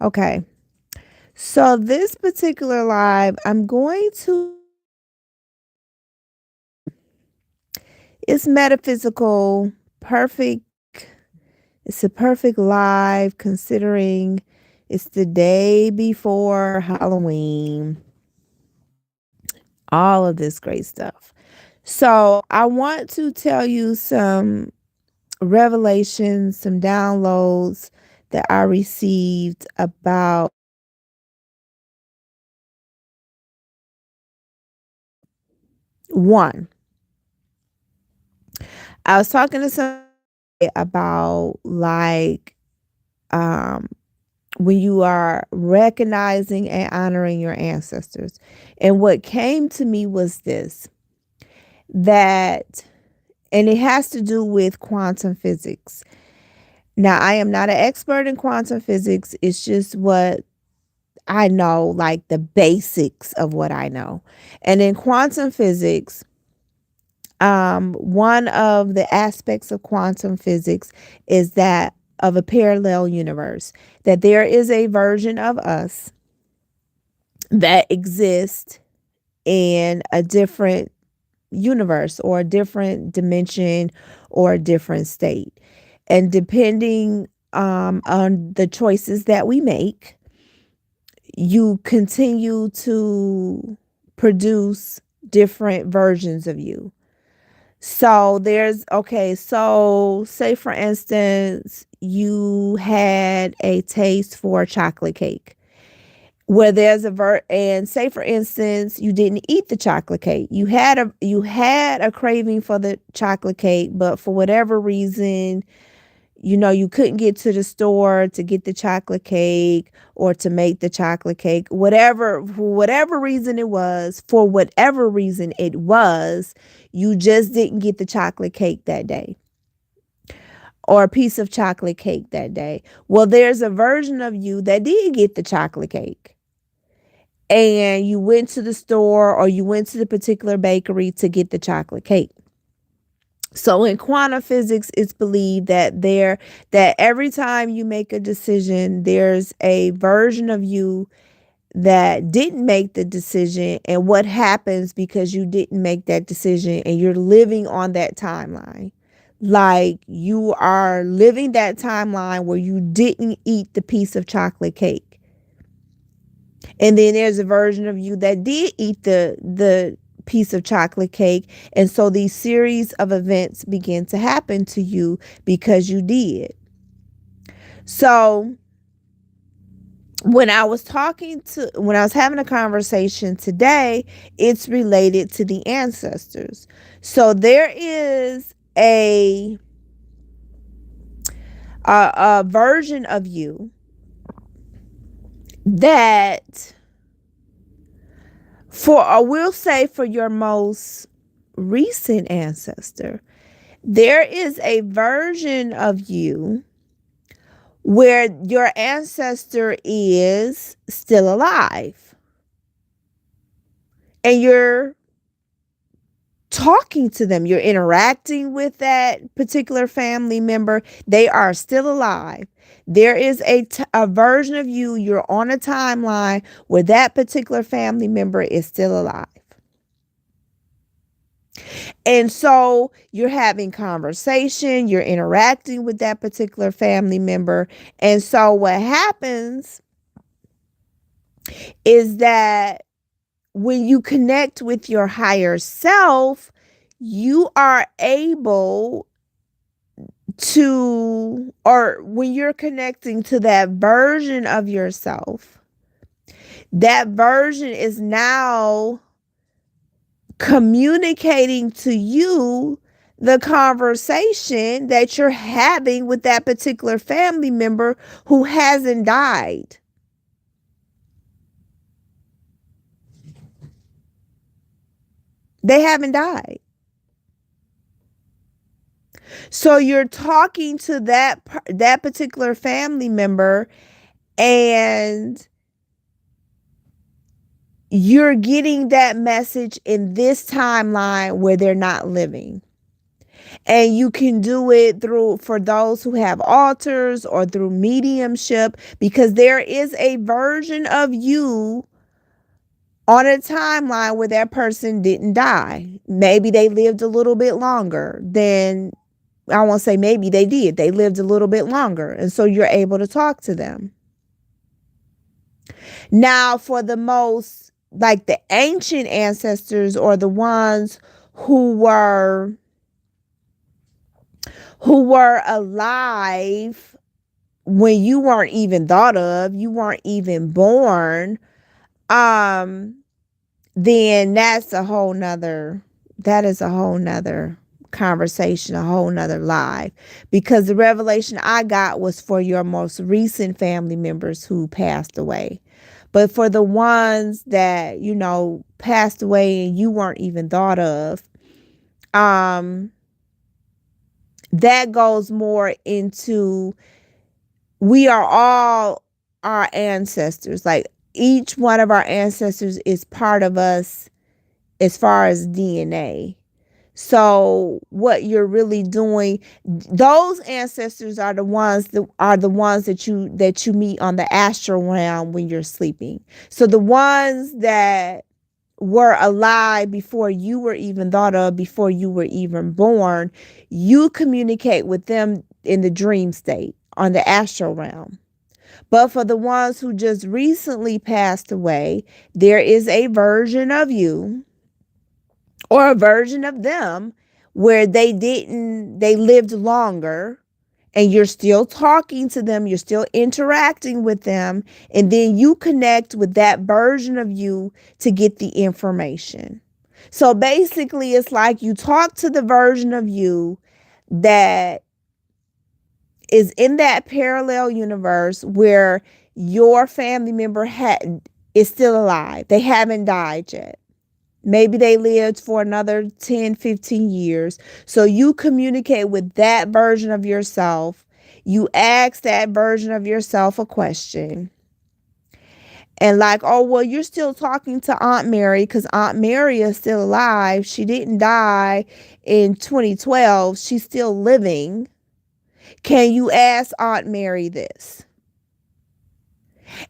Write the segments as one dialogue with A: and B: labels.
A: Okay. So this particular live, I'm going to it's metaphysical, perfect. It's a perfect live considering it's the day before Halloween. All of this great stuff. So, I want to tell you some revelations, some downloads that I received about one. I was talking to somebody about um when you are recognizing and honoring your ancestors. And what came to me was this, that and it has to do with quantum physics. Now, I am not an expert in quantum physics. It's just what I know, like the basics of what I know. And in quantum physics, one of the aspects of quantum physics is that of a parallel universe, that there is a version of us that exists in a different universe or a different dimension or a different state. And depending on the choices that we make, you continue to produce different versions of you. So so say for instance, you had a taste for chocolate cake. Where there's and say for instance, you didn't eat the chocolate cake. You had a craving for the chocolate cake, but for whatever reason, you couldn't get to the store to get the chocolate cake or to make the chocolate cake. For whatever reason it was, you just didn't get the chocolate cake that day or a piece of chocolate cake that day. Well, there's a version of you that did get the chocolate cake. And you went to the store or you went to the particular bakery to get the chocolate cake. So in quantum physics, it's believed that every time you make a decision, there's a version of you that didn't make the decision and what happens because you didn't make that decision and you're living on that timeline. Like you are living that timeline where you didn't eat the piece of chocolate cake. And then there's a version of you that did eat the piece of chocolate cake. And so these series of events begin to happen to you because you did. So when I was having a conversation today, it's related to the ancestors. So there is a version of you that we'll say for your most recent ancestor, there is a version of you where your ancestor is still alive and you're talking to them, you're interacting with that particular family member. They are still alive. There is a version of you, you're on a timeline where that particular family member is still alive. And so you're having conversation, you're interacting with that particular family member. And so what happens is that when you connect with your higher self, you are able or when you're connecting to that version of yourself, that version is now communicating to you the conversation that you're having with that particular family member who hasn't died. They haven't died. So you're talking to that particular family member and you're getting that message in this timeline where they're not living. And you can do it through, for those who have altars, or through mediumship, because there is a version of you on a timeline where that person didn't die. Maybe they lived a little bit longer than, I won't say maybe they did. They lived a little bit longer. And so you're able to talk to them. Now, for the most, like the ancient ancestors, or the ones who were alive when you weren't even thought of, you weren't even born, um, then that is a whole nother conversation, a whole nother live. Because the revelation I got was for your most recent family members who passed away. But for the ones that, passed away and you weren't even thought of, that goes more into, we are all our ancestors. Like, each one of our ancestors is part of us as far as DNA. So what you're really doing, those ancestors are the ones that you meet on the astral realm when you're sleeping. So the ones that were alive before you were even thought of, before you were even born, you communicate with them in the dream state on the astral realm. But for the ones who just recently passed away, there is a version of you, or a version of them, where they lived longer, and you're still talking to them, you're still interacting with them, and then you connect with that version of you to get the information. So basically, it's like you talk to the version of you that is in that parallel universe where your family member is still alive. They haven't died yet. Maybe they lived for another 10, 15 years. So you communicate with that version of yourself. You ask that version of yourself a question. And like, oh, well, you're still talking to Aunt Mary because Aunt Mary is still alive. She didn't die in 2012. She's still living. Can you ask Aunt Mary this?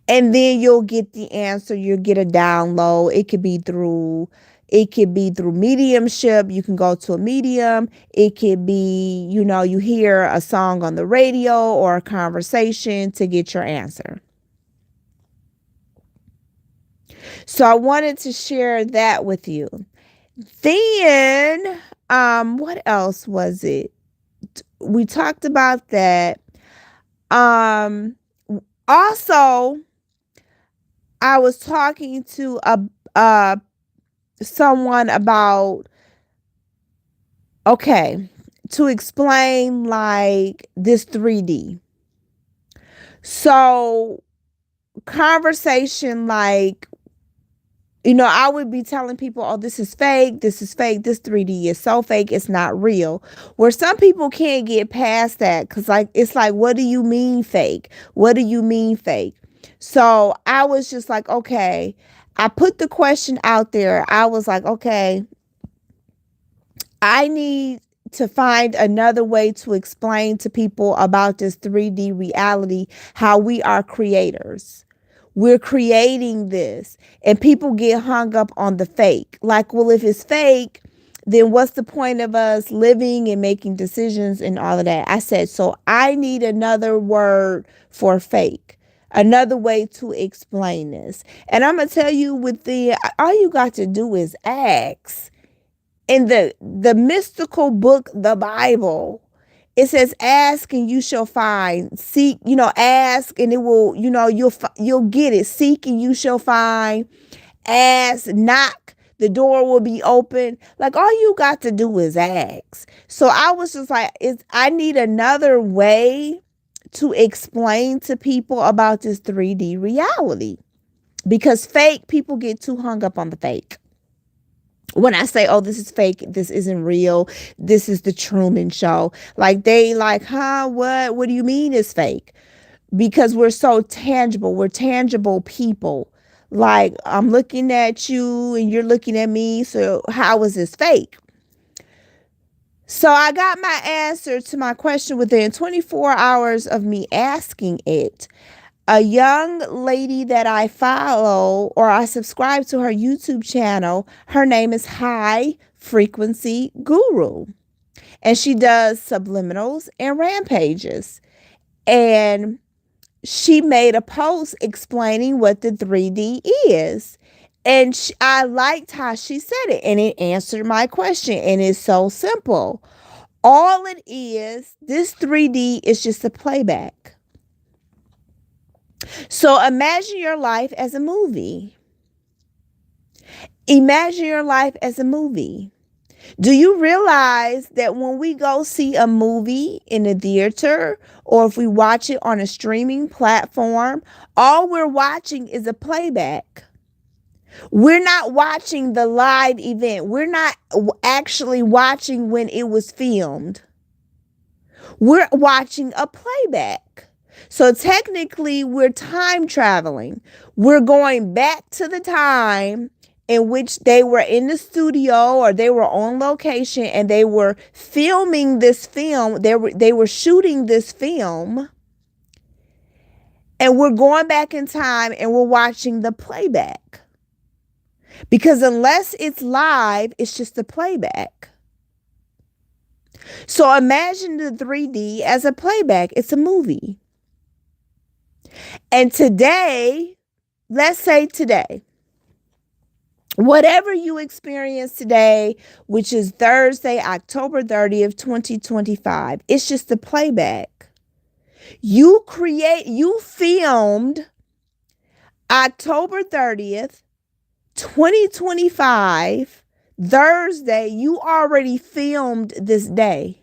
A: And then you'll get the answer. You'll get a download. It could be through mediumship. You can go to a medium. It could be, you hear a song on the radio or a conversation to get your answer. So I wanted to share that with you. Then, what else was it? We talked about that. Also, I was talking to someone about, to explain like this 3D. So conversation, like, I would be telling people, oh, this is fake, this 3D is so fake, it's not real. Where some people can't get past that, because it's like, what do you mean fake? What do you mean fake? So I was just like, okay, I put the question out there. I was like, okay, I need to find another way to explain to people about this 3D reality, how we are creators. We're creating this, and people get hung up on the fake. Like, well, if it's fake, then what's the point of us living and making decisions and all of that? I said, so I need another word for fake, another way to explain this. And I'm going to tell you, all you got to do is ask. In the mystical book, the Bible, it says, ask and you shall find. Seek, ask and it will, you'll get it. Seek and you shall find. Ask, knock, the door will be open. Like, all you got to do is ask. So I was just like, I need another way to explain to people about this 3D reality, because fake, people get too hung up on the fake. When I say, oh, this is fake, this isn't real, this is the Truman Show, like, they like, huh, what do you mean it's fake? Because we're so tangible. We're tangible people. Like, I'm looking at you and you're looking at me. So how is this fake? So I got my answer to my question within 24 hours of me asking it. A young lady that I follow or I subscribe to her YouTube channel, her name is High Frequency Guru, and she does subliminals and rampages. And she made a post explaining what the 3D is. And I liked how she said it, and it answered my question. And it's so simple. All it is, this 3D is just a playback. So imagine your life as a movie. Imagine your life as a movie. Do you realize that when we go see a movie in the theater or if we watch it on a streaming platform, all we're watching is a playback? We're not watching the live event. We're not actually watching when it was filmed. We're watching a playback. So technically, we're time traveling. We're going back to the time in which they were in the studio or they were on location and they were filming this film. They were shooting this film. And we're going back in time and we're watching the playback. Because unless it's live, it's just a playback. So imagine the 3D as a playback. It's a movie. And today, let's say today, whatever you experience today, which is Thursday, October 30th, 2025, it's just a playback. You filmed October 30th, 2025, Thursday. You already filmed this day.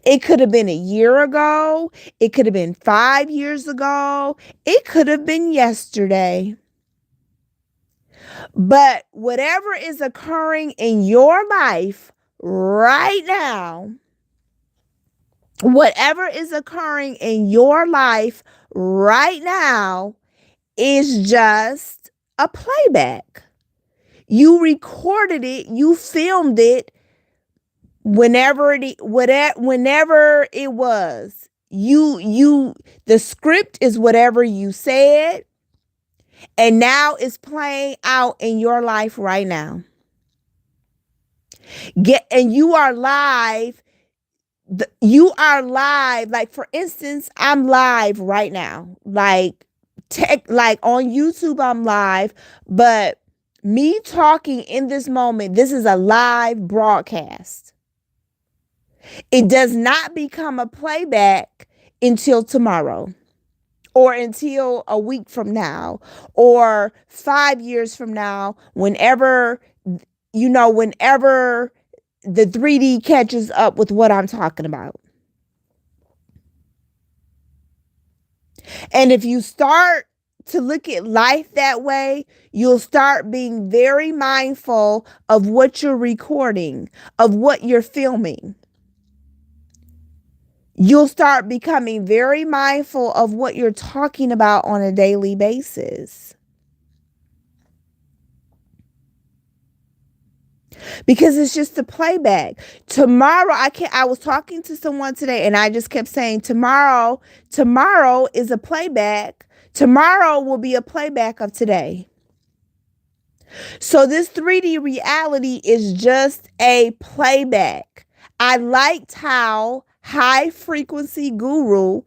A: It could have been a year ago. It could have been 5 years ago. It could have been yesterday. But whatever is occurring in your life right now, whatever is occurring in your life right now is just a playback. You recorded it, you filmed it whenever it was. The script is whatever you said. And now it's playing out in your life right now. And you are live. You are live. Like, for instance, I'm live right now. Like on YouTube, I'm live. But me talking in this moment, this is a live broadcast. It does not become a playback until tomorrow. Or until a week from now, or 5 years from now, whenever the 3D catches up with what I'm talking about. And if you start to look at life that way, you'll start being very mindful of what you're recording, of what you're filming. You'll start becoming very mindful of what you're talking about on a daily basis. Because it's just a playback. Tomorrow, I was talking to someone today and I just kept saying, tomorrow is a playback. Tomorrow will be a playback of today. So this 3D reality is just a playback. I liked how High Frequency Guru,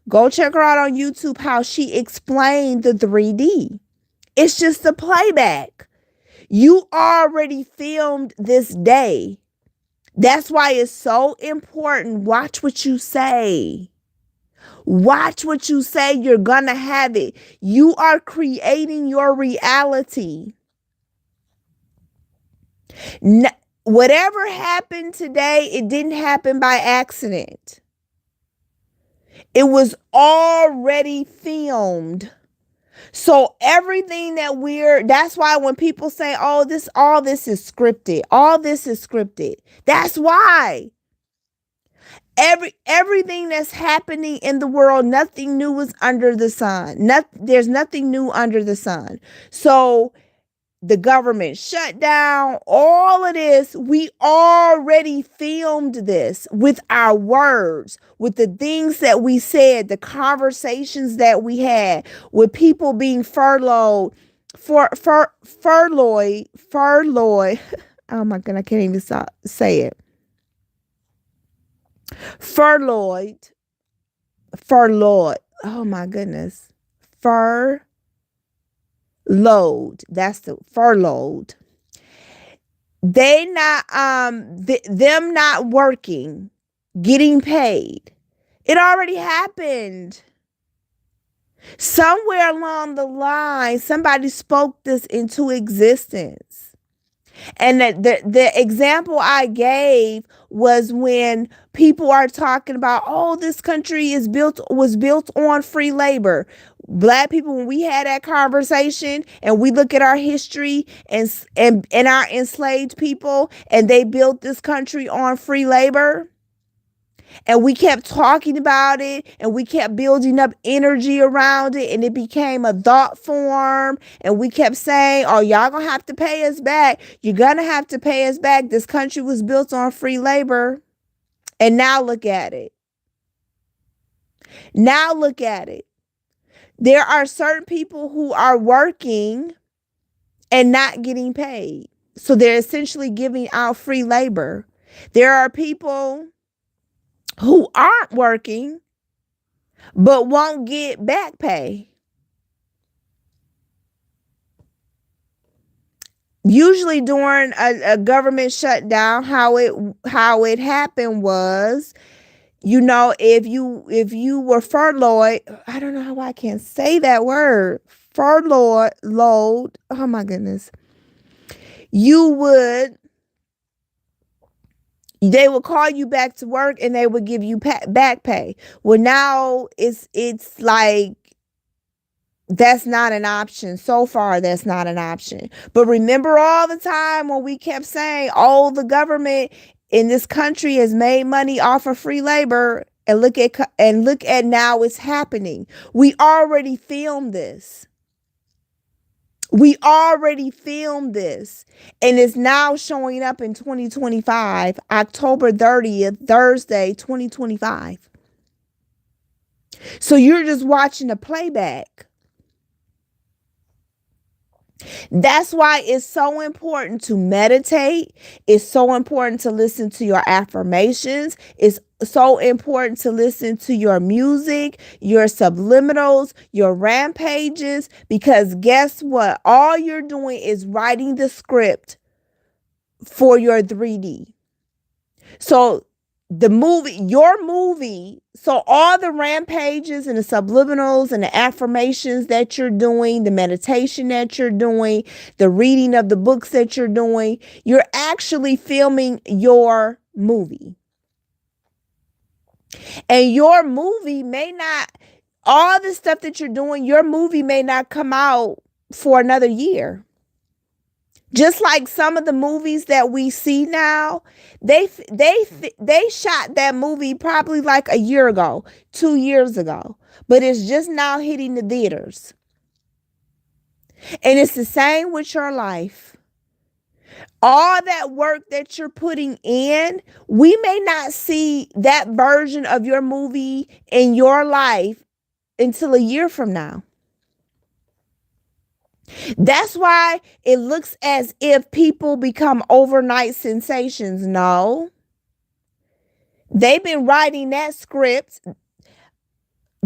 A: go check her out on YouTube, how she explained the 3D. It's just a playback. You already filmed this day. That's why it's so important. Watch what you say. Watch what you say. You're gonna have it. You are creating your reality. Whatever happened today, it didn't happen by accident. It was already filmed. So everything that's why when people say, all this is scripted, that's why. Everything that's happening in the world, nothing new is under the sun. There's nothing new under the sun. So the government shutdown, all of this, we already filmed this with our words, with the things that we said, the conversations that we had, with people being furloughed, furloughed. Oh my God, I can't even say it. Furloughed. Oh my goodness. Furloughed. That's the furloughed. They not them not working, getting paid. It already happened. Somewhere along the line, somebody spoke this into existence. And the example I gave was when people are talking about, oh, this country was built on free labor. Black people, when we had that conversation and we look at our history and our enslaved people, and they built this country on free labor, and we kept talking about it, and we kept building up energy around it, and it became a thought form, and we kept saying, oh, y'all gonna have to pay us back. You're gonna have to pay us back. This country was built on free labor. And now look at it. Now look at it. There are certain people who are working and not getting paid. So they're essentially giving out free labor. There are people who aren't working but won't get back pay. Usually during a government shutdown, how it happened was, if you were furloughed, I don't know why I can't say that word. Furloughed, load. Oh my goodness. They would call you back to work and they would give you back pay. Well, now it's like that's not an option. So far, that's not an option. But remember all the time when we kept saying, oh, the government in this country has made money off of free labor, and look at now it's happening. We already filmed this. We already filmed this, and it's now showing up in 2025, October 30th, Thursday, 2025. So you're just watching a playback. That's why it's so important to meditate. It's so important to listen to your affirmations. It's so important to listen to your music, your subliminals, your rampages, because guess what? All you're doing is writing the script for your 3D. So your movie, so all the rampages and the subliminals and the affirmations that you're doing, the meditation that you're doing, the reading of the books that you're doing, you're actually filming your movie. And your movie all the stuff that you're doing, your movie may not come out for another year. Just like some of the movies that we see now, they shot that movie probably like a year ago, 2 years ago, but it's just now hitting the theaters. And it's the same with your life. All that work that you're putting in, we may not see that version of your movie in your life until a year from now. That's why it looks as if people become overnight sensations. No. They've been writing that script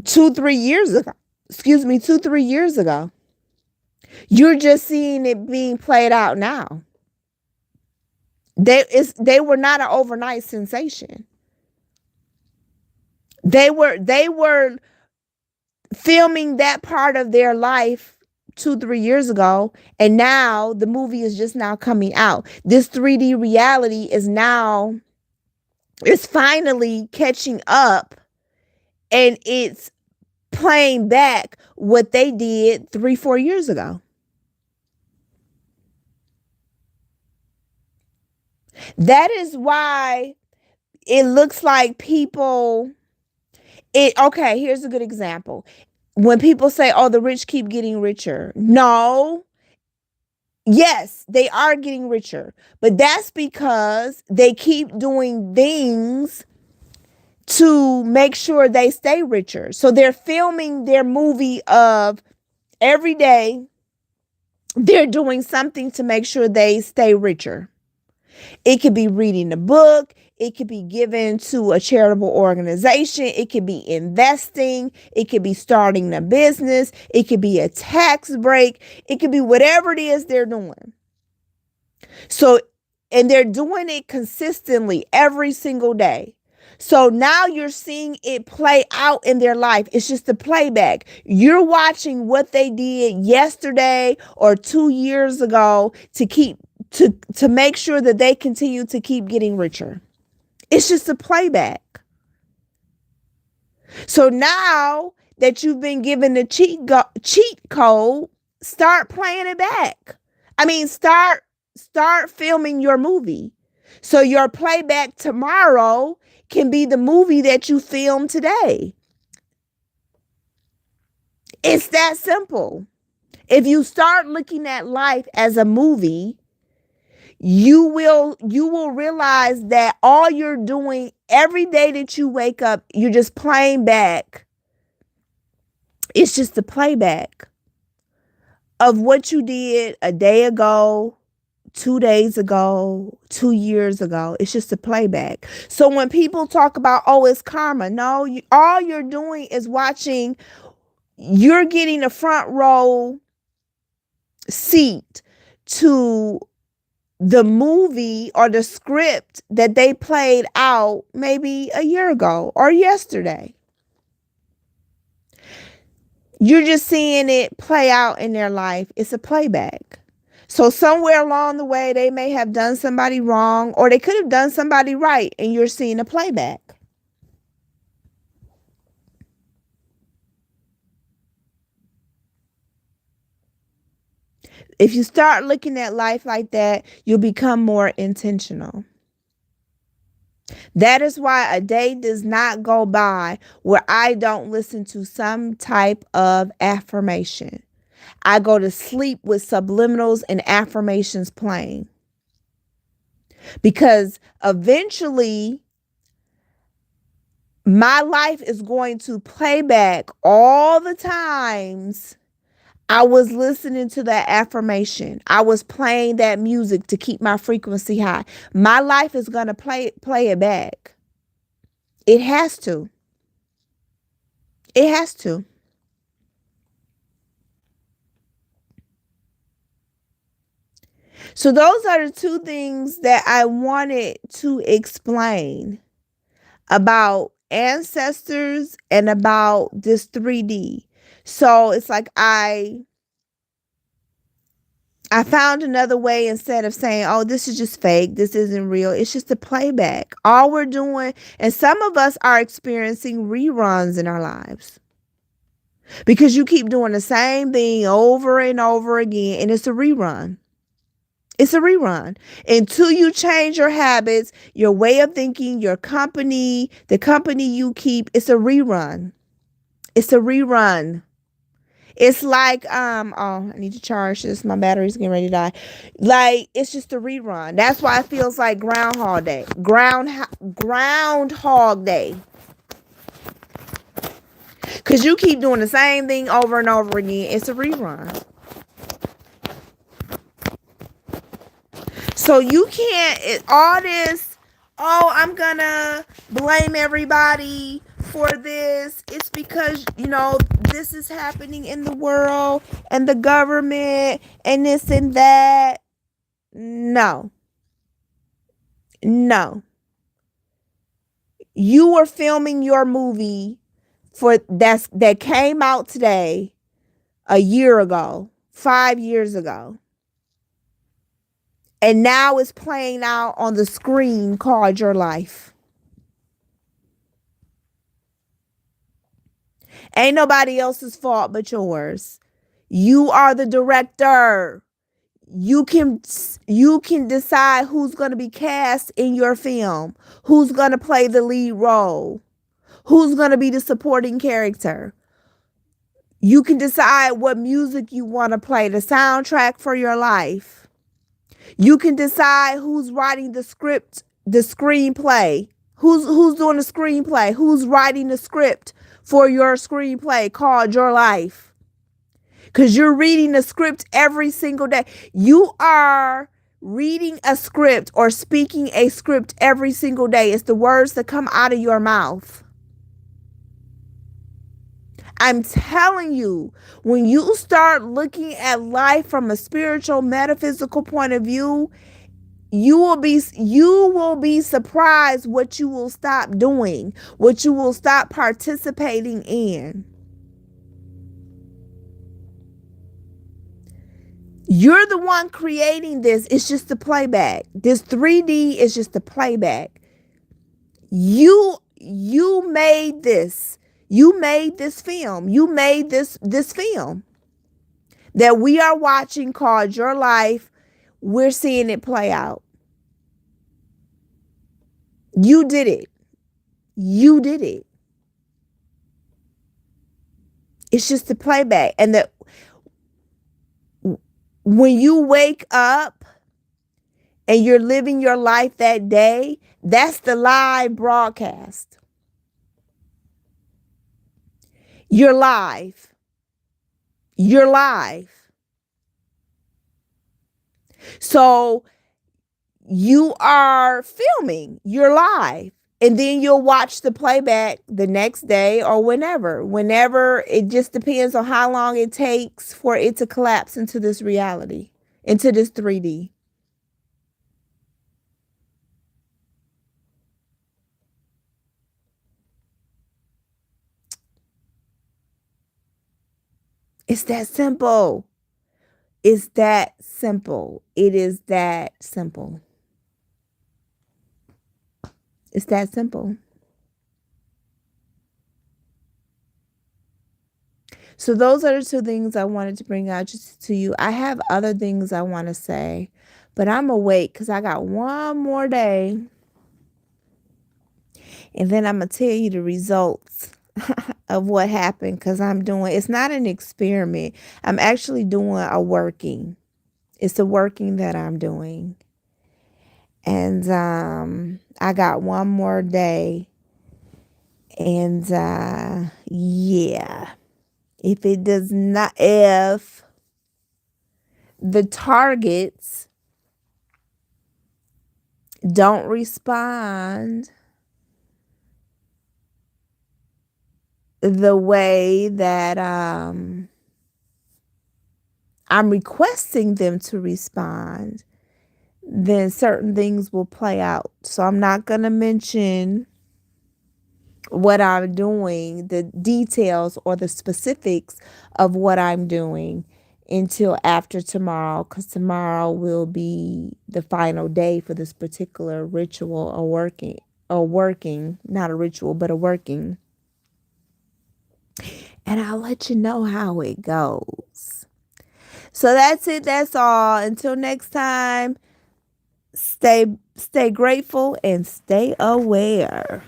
A: 2-3 years ago. 2-3 years ago. You're just seeing it being played out now. They were not an overnight sensation. They were filming that part of their life 2-3 years ago, and now the movie is just now coming out. This 3D reality is finally catching up, and it's playing back what they did 3-4 years ago. That is why it looks like people. Okay, here's a good example. When people say, oh, the rich keep getting richer. No, Yes, they are getting richer, but that's because they keep doing things to make sure they stay richer. So they're filming their movie of every day, they're doing something to make sure they stay richer. It could be reading a book. It could be given to a charitable organization. It could be investing. It could be starting a business. It could be a tax break. It could be whatever it is they're doing. So, and they're doing it consistently every single day. So now you're seeing it play out in their life. It's just a playback. You're watching what they did yesterday or 2 years ago to keep to make sure that they continue to keep getting richer. It's just a playback. So now that you've been given the cheat code, start playing it back. I mean, start filming your movie. So your playback tomorrow can be the movie that you filmed today. It's that simple. If you start looking at life as a movie, you will realize that all you're doing every day that you wake up, you're just playing back. It's just a playback of what you did a day ago, 2 days ago, 2 years ago. It's just a playback. So when people talk about, oh, it's karma, no, all you're doing is watching. You're getting a front row seat to the movie or the script that they played out maybe a year ago or yesterday. You're just seeing it play out in their life. It's a playback. So somewhere along the way, they may have done somebody wrong, or they could have done somebody right, and you're seeing a playback. If you start looking at life like that, you'll become more intentional. That is why a day does not go by where I don't listen to some type of affirmation. I go to sleep with subliminals and affirmations playing. Because eventually, my life is going to play back all the times I was listening to that affirmation. I was playing that music to keep my frequency high. My life is going to play it back. It has to. It has to. So those are the two things that I wanted to explain about ancestors and about this 3D. So it's like I found another way instead of saying, oh, this is just fake. This isn't real. It's just a playback. All we're doing, and some of us are experiencing reruns in our lives because you keep doing the same thing over and over again, and it's a rerun. It's a rerun. Until you change your habits, your way of thinking, your company, the company you keep, it's a rerun. It's a rerun. It's like, oh, I need to charge this. My battery's getting ready to die. Like, it's just a rerun. That's why it feels like Groundhog Day. Groundhog Day. Because you keep doing the same thing over and over again. It's a rerun. So you can't, all this, oh, I'm going to blame everybody for this. It's because, this is happening in the world and the government and this and that. No. You were filming your movie that came out today, a year ago, 5 years ago. And now it's playing out on the screen called your life. Ain't nobody else's fault but yours. You are the director. You can decide who's going to be cast in your film, who's going to play the lead role, who's going to be the supporting character. You can decide what music you want to play, the soundtrack for your life. You can decide who's writing the script, the screenplay. Who's doing the screenplay? Who's writing the script for your screenplay called Your Life? Because you're reading the script every single day. You are reading a script or speaking a script every single day. It's the words that come out of your mouth. I'm telling you, when you start looking at life from a spiritual, metaphysical point of view, you will be surprised what you will stop doing, what you will stop participating in. You're the one creating this. It's just a playback. This 3D is just a playback. You made this. You made this film. You made this film that we are watching called Your Life. We're seeing it play out. You did it. You did it. It's just a playback. And that when you wake up and you're living your life that day, that's the live broadcast. You're live. You're live. So you are filming. You're live. And then you'll watch the playback the next day or whenever. Whenever, it just depends on how long it takes for it to collapse into this reality, into this 3D. It's that simple. It's that simple. It is that simple. It's that simple. So those are the two things I wanted to bring out just to you. I have other things I want to say, but I'm gonna wait because I got one more day, and then I'm gonna tell you the results of what happened. Because it's not an experiment. I'm actually doing a working. It's a working that I'm doing, and I got one more day, and yeah. If the targets don't respond the way that I'm requesting them to respond, then certain things will play out. So I'm not going to mention what I'm doing, the details or the specifics of what I'm doing until after tomorrow, because tomorrow will be the final day for this particular ritual or working, not a ritual, but a working. And I'll let you know how it goes. So that's it. That's all. Until next time, stay grateful and stay aware.